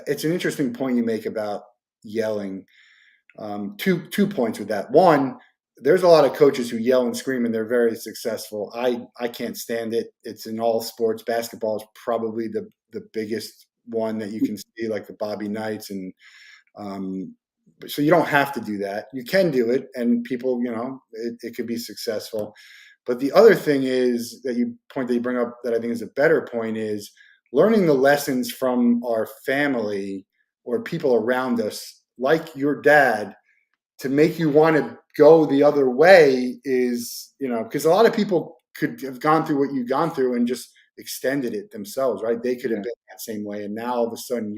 It's an interesting point you make about yelling. Two points with that. One, there's a lot of coaches who yell and scream, and they're very successful. I can't stand it. It's in all sports. Basketball is probably the biggest one that you can see, like the Bobby Knights and. So you don't have to do that. You can do it, and people, it could be successful. But the other thing is that you bring up that I think is a better point is learning the lessons from our family or people around us, like your dad, to make you want to go the other way is, because a lot of people could have gone through what you've gone through and just extended it themselves, right? They could have been that same way. And now all of a sudden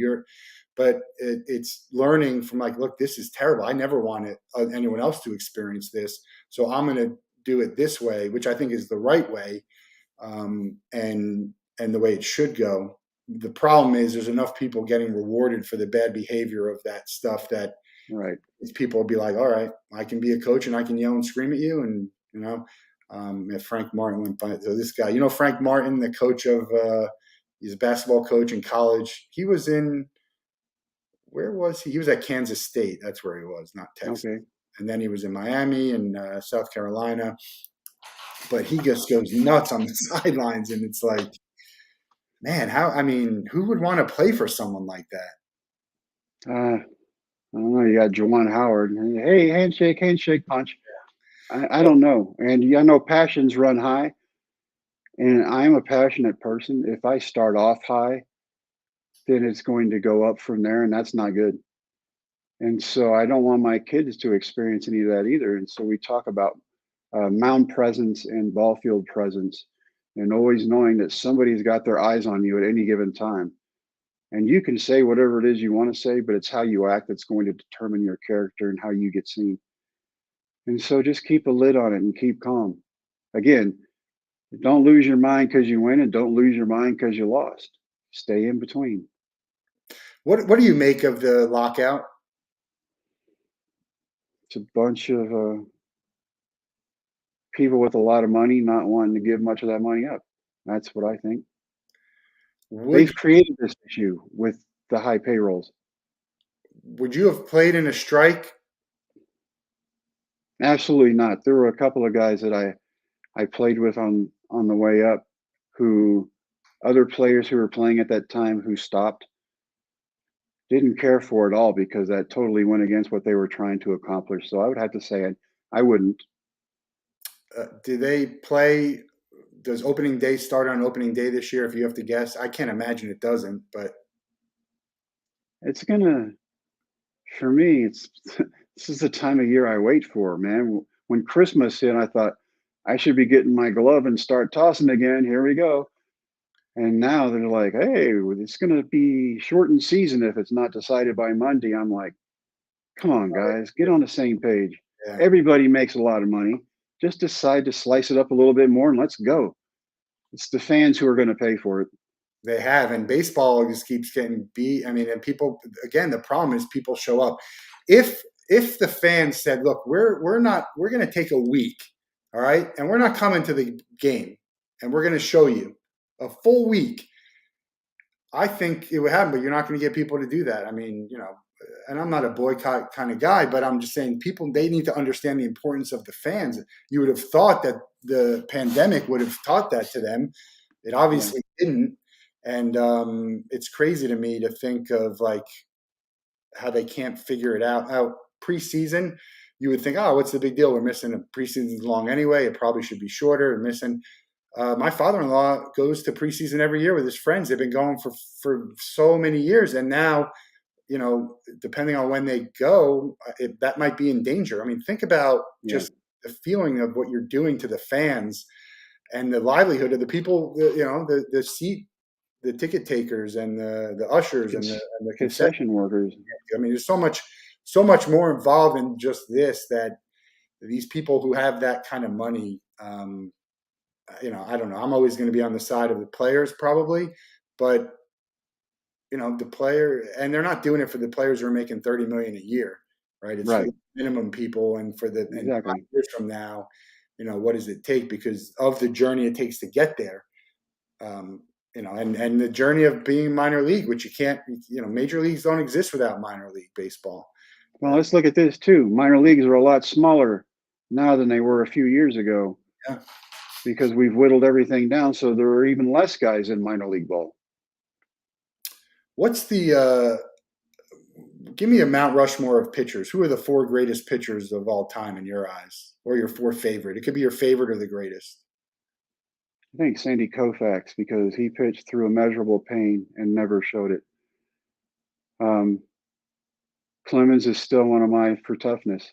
but it's learning from like, look, this is terrible. I never wanted anyone else to experience this. So I'm going to do it this way, which I think is the right way. And the way it should go. The problem is there's enough people getting rewarded for the bad behavior of that stuff that people will be like, all right, I can be a coach and I can yell and scream at you. And, if Frank Martin went by, so this guy, Frank Martin, the coach of, he's a basketball coach in college. He was where was he? He was at Kansas State. That's where he was, not Texas. Okay. And then he was in Miami and South Carolina. But he just goes nuts on the sidelines. And it's like, man, who would want to play for someone like that? I don't know. You got Juwan Howard. Hey, handshake, punch. I don't know. And I know passions run high. And I'm a passionate person. If I start off high, then it's going to go up from there, and that's not good. And so I don't want my kids to experience any of that either. And so we talk about mound presence and ball field presence, and always knowing that somebody's got their eyes on you at any given time. And you can say whatever it is you want to say, but it's how you act that's going to determine your character and how you get seen. And so just keep a lid on it and keep calm. Again, don't lose your mind because you win, and don't lose your mind because you lost. Stay in between. What do you make of the lockout? It's a bunch of people with a lot of money not wanting to give much of that money up. That's what I think. They've created this issue with the high payrolls. Would you have played in a strike? Absolutely not. There were a couple of guys that I played with on the way up who other players who were playing at that time who stopped. Didn't care for it all because that totally went against what they were trying to accomplish. So I would have to say I wouldn't. Do they play? Does opening day start on opening day this year? If you have to guess, I can't imagine it doesn't. But it's gonna. For me, this is the time of year I wait for, man. When Christmas hit, I thought I should be getting my glove and start tossing again. Here we go. And now they're like, hey, it's going to be shortened season if it's not decided by Monday. I'm like, come on, guys, get on the same page. Yeah. Everybody makes a lot of money. Just decide to slice it up a little bit more and let's go. It's the fans who are going to pay for it. They have. And baseball just keeps getting beat. And people, again, the problem is people show up. If the fans said, look, we're going to take a week, all right, and we're not coming to the game, and we're going to show you a full week, I think it would happen, but you're not going to get people to do that. And I'm not a boycott kind of guy, but I'm just saying they need to understand the importance of the fans. You would have thought that the pandemic would have taught that to them. It obviously didn't. And it's crazy to me to think of like how they can't figure it out. How preseason, you would think, oh, what's the big deal? We're missing a preseason's long anyway. It probably should be shorter. We're missing. My father-in-law goes to preseason every year with his friends. They've been going for so many years. And now, depending on when they go, that might be in danger. Think about just the feeling of what you're doing to the fans and the livelihood of the people, the seat, the ticket takers and the ushers and the concession workers. I mean, there's so much more involved in just this, that these people who have that kind of money, I don't know. I'm always going to be on the side of the players probably, but the player, and they're not doing it for the players who are making $30 million a year, right? It's Right. for the minimum people, and for the Exactly. and 5 years from now, what does it take because of the journey it takes to get there? And the journey of being minor league, which you can't, major leagues don't exist without minor league baseball. Well, let's look at this too. Minor leagues are a lot smaller now than they were a few years ago. Yeah. Because we've whittled everything down, so there are even less guys in minor league ball. What's give me a Mount Rushmore of pitchers. Who are the 4 greatest pitchers of all time in your eyes, or your 4 favorite? It could be your favorite or the greatest. I think Sandy Koufax, because he pitched through immeasurable pain and never showed it. Clemens is still one of mine for toughness.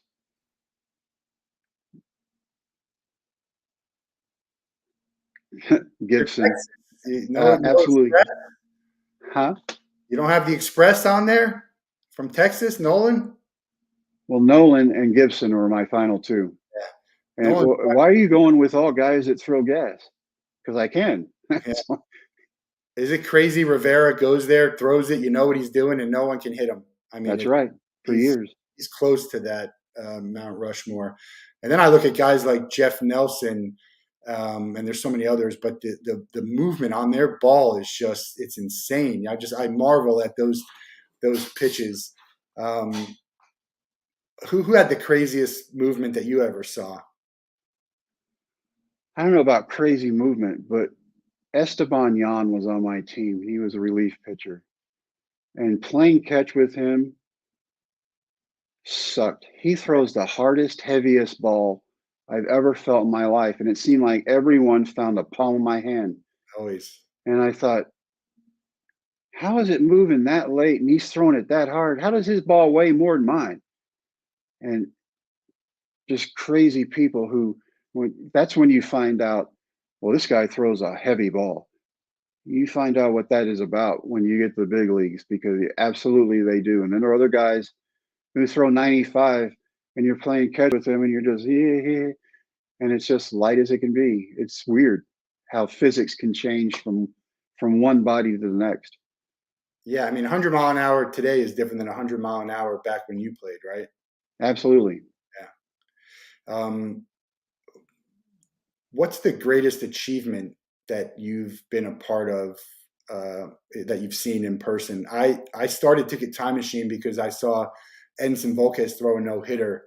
Gibson. Absolutely. Huh? You don't have the Express on there from Texas, Nolan? Well, Nolan and Gibson were my final 2. Yeah. And why are you going with all guys that throw gas? Because I can. Yeah. Is it crazy? Rivera goes there, throws it, what he's doing, and no one can hit him. I mean, that's right. For years. He's close to that Mount Rushmore. And then I look at guys like Jeff Nelson, and there's so many others, but the movement on their ball is just, it's insane. I marvel at those pitches. Who had the craziest movement that you ever saw? I don't know about crazy movement, but Esteban Yan was on my team. He was a relief pitcher, and playing catch with him sucked. He throws the hardest, heaviest ball I've ever felt in my life, and it seemed like everyone found the palm of my hand. Always. And I thought, how is it moving that late and he's throwing it that hard? How does his ball weigh more than mine? And just crazy people that's when you find out, well, this guy throws a heavy ball. You find out what that is about when you get to the big leagues, because absolutely they do. And then there are other guys who throw 95 and you're playing catch with them and you're just, yeah, and it's just light as it can be. It's weird how physics can change from one body to the next. Yeah, I mean, 100 mile an hour today is different than 100 mile an hour back when you played, right? Absolutely. Yeah. What's the greatest achievement that you've been a part of, that you've seen in person? I started Ticket Time Machine because I saw Edinson Volquez throw a no-hitter,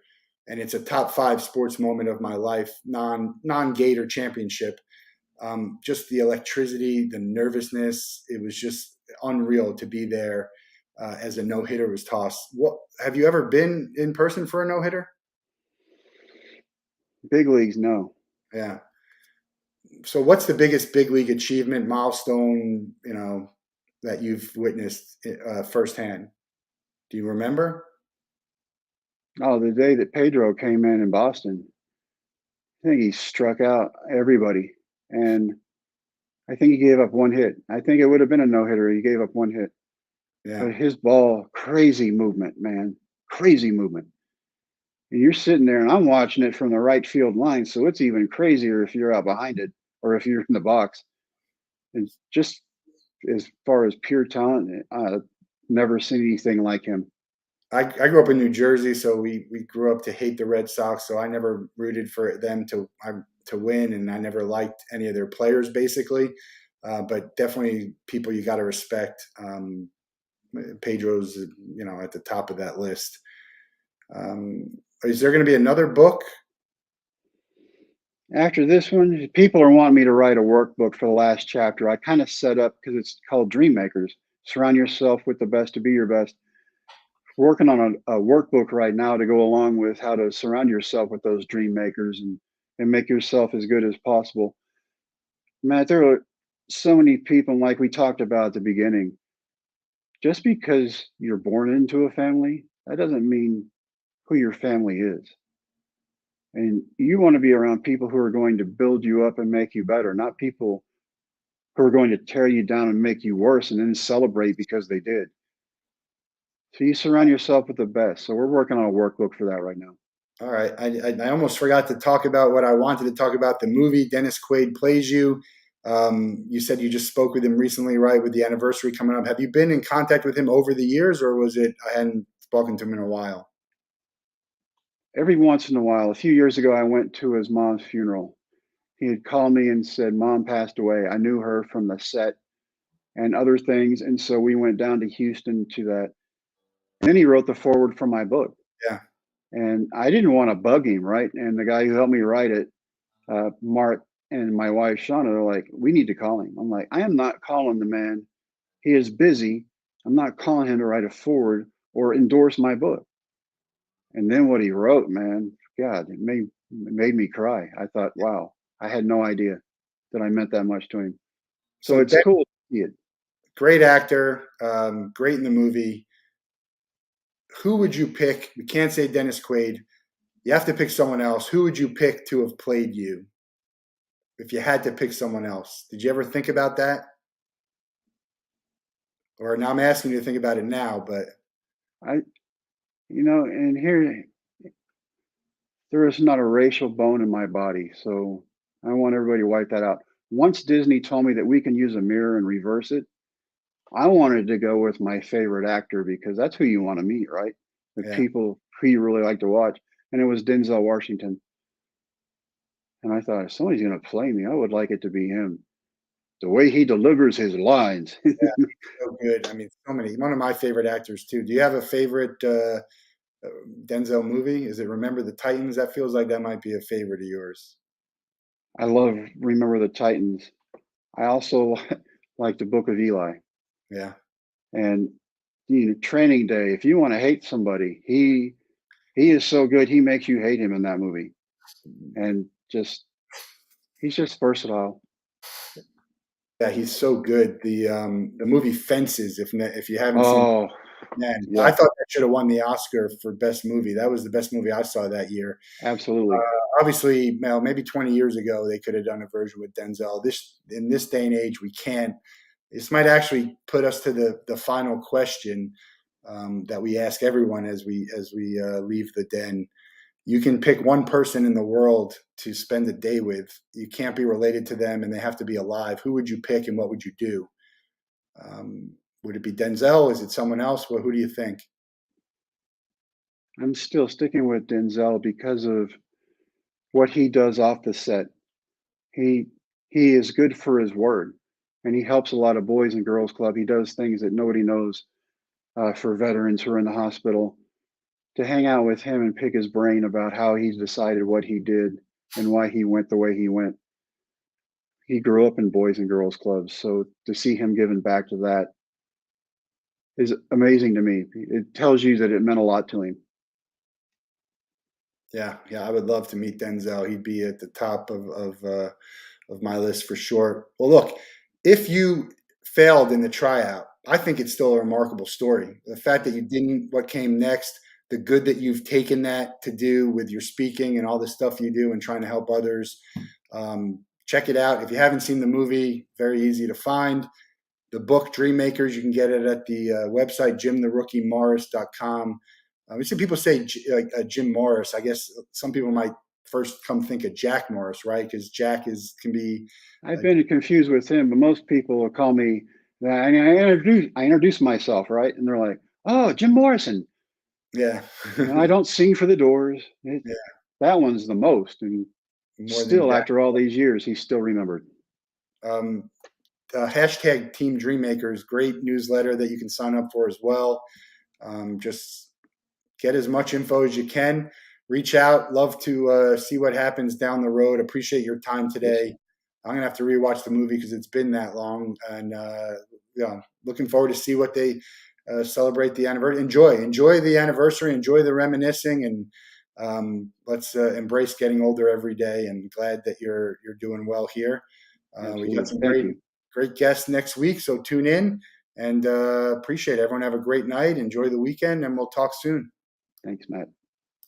and it's a top 5 sports moment of my life, non-Gator championship. Just the electricity, the nervousness, it was just unreal to be there as a no-hitter was tossed. Have you ever been in person for a no-hitter? Big leagues, no. Yeah. So what's the biggest big league achievement, milestone, that you've witnessed firsthand? Do you remember? Oh, the day that Pedro came in Boston. I think he struck out everybody. And I think he gave up 1 hit. I think it would have been a no-hitter. He gave up 1 hit. Yeah. But his ball, crazy movement, man. Crazy movement. And you're sitting there, and I'm watching it from the right field line, so it's even crazier if you're out behind it or if you're in the box. And just as far as pure talent, I've never seen anything like him. I grew up in New Jersey, so we grew up to hate the Red Sox, so I never rooted for them to win, and I never liked any of their players, basically. But definitely people you got to respect. Pedro's, at the top of that list. Is there going to be another book? After this one, people are wanting me to write a workbook for the last chapter. I kind of set up, because it's called Dream Makers. Surround yourself with the best to be your best. Working on a workbook right now to go along with how to surround yourself with those dream makers and make yourself as good as possible. Matt, there are so many people, like we talked about at the beginning, just because you're born into a family, that doesn't mean who your family is. And you want to be around people who are going to build you up and make you better, not people who are going to tear you down and make you worse and then celebrate because they did. So you surround yourself with the best. So we're working on a workbook for that right now. All right. I almost forgot to talk about what I wanted to talk about. The movie, Dennis Quaid plays you. You said you just spoke with him recently, right, with the anniversary coming up. Have you been in contact with him over the years, or was it I hadn't spoken to him in a while? Every once in a while, a few years ago, I went to his mom's funeral. He had called me and said, Mom passed away. I knew her from the set and other things. And so we went down to Houston to that. And then he wrote the foreword for my book. Yeah. And I didn't want to bug him, right? And the guy who helped me write it, Mark, and my wife, Shauna, they're like, we need to call him. I'm like, I am not calling the man. He is busy. I'm not calling him to write a foreword or endorse my book. And then what he wrote, man, God, it made me cry. I thought, wow, I had no idea that I meant that much to him. So it's cool to see it. Great actor, great in the movie. Who would you pick? We can't say Dennis Quaid. You have to pick someone else. Who would you pick to have played you if you had to pick someone else? Did you ever think about that? Or now I'm asking you to think about it now, but and here, there is not a racial bone in my body. So I want everybody to wipe that out. Once Disney told me that we can use a mirror and reverse it, I wanted to go with my favorite actor because that's who you want to meet, right? The people who you really like to watch. And it was Denzel Washington. And I thought, if somebody's going to play me, I would like it to be him. The way he delivers his lines. Yeah, so good. I mean, so many. One of my favorite actors, too. Do you have a favorite Denzel movie? Is it Remember the Titans? That feels like that might be a favorite of yours. I love Remember the Titans. I also like the Book of Eli. Yeah. And Training Day, if you want to hate somebody, he is so good, he makes you hate him in that movie. And he's just versatile. Yeah, he's so good. The movie Fences, if you haven't seen it, man, yeah. I thought that should have won the Oscar for best movie. That was the best movie I saw that year. Absolutely. Obviously, maybe 20 years ago they could have done a version with Denzel. In this day and age, we can't. This might actually put us to the final question that we ask everyone as we leave the den. You can pick one person in the world to spend a day with. You can't be related to them, and they have to be alive. Who would you pick, and what would you do? Would it be Denzel? Is it someone else? Well, who do you think? I'm still sticking with Denzel because of what he does off the set. He is good for his word, and he helps a lot of Boys and Girls Club. He does things that nobody knows for veterans who are in the hospital. To hang out with him and pick his brain about how he's decided what he did and why he went the way he went. He grew up in Boys and Girls Clubs, so to see him giving back to that is amazing to me. It tells you that it meant a lot to him. Yeah, I would love to meet Denzel. He'd be at the top of my list for sure. Well, look, if you failed in the tryout, I think it's still a remarkable story. The fact that you didn't, what came next, the good that you've taken that to do with your speaking and all the stuff you do and trying to help others. Check it out. If you haven't seen the movie, very easy to find. The book, Dream Makers, you can get it at the website, jimtherookiemorris.com. We see people say Jim Morris. I guess some people might first come think of Jack Morris, right? Because Jack can be. I've been confused with him, but most people will call me. I introduce myself, right? And they're like, "Oh, Jim Morrison." Yeah. I don't sing for the Doors. That one's the most. And still, after all these years, he's still remembered. Hashtag Team Dreammakers, great newsletter that you can sign up for as well. Just get as much info as you can. Reach out. Love to see what happens down the road. Appreciate your time today. I'm going to have to rewatch the movie because it's been that long. And looking forward to see what they celebrate the anniversary. Enjoy the anniversary. Enjoy the reminiscing, and let's embrace getting older every day. And glad that you're doing well here. We got some great guests next week, so tune in, and appreciate it. Everyone have a great night. Enjoy the weekend, and we'll talk soon. Thanks, Matt.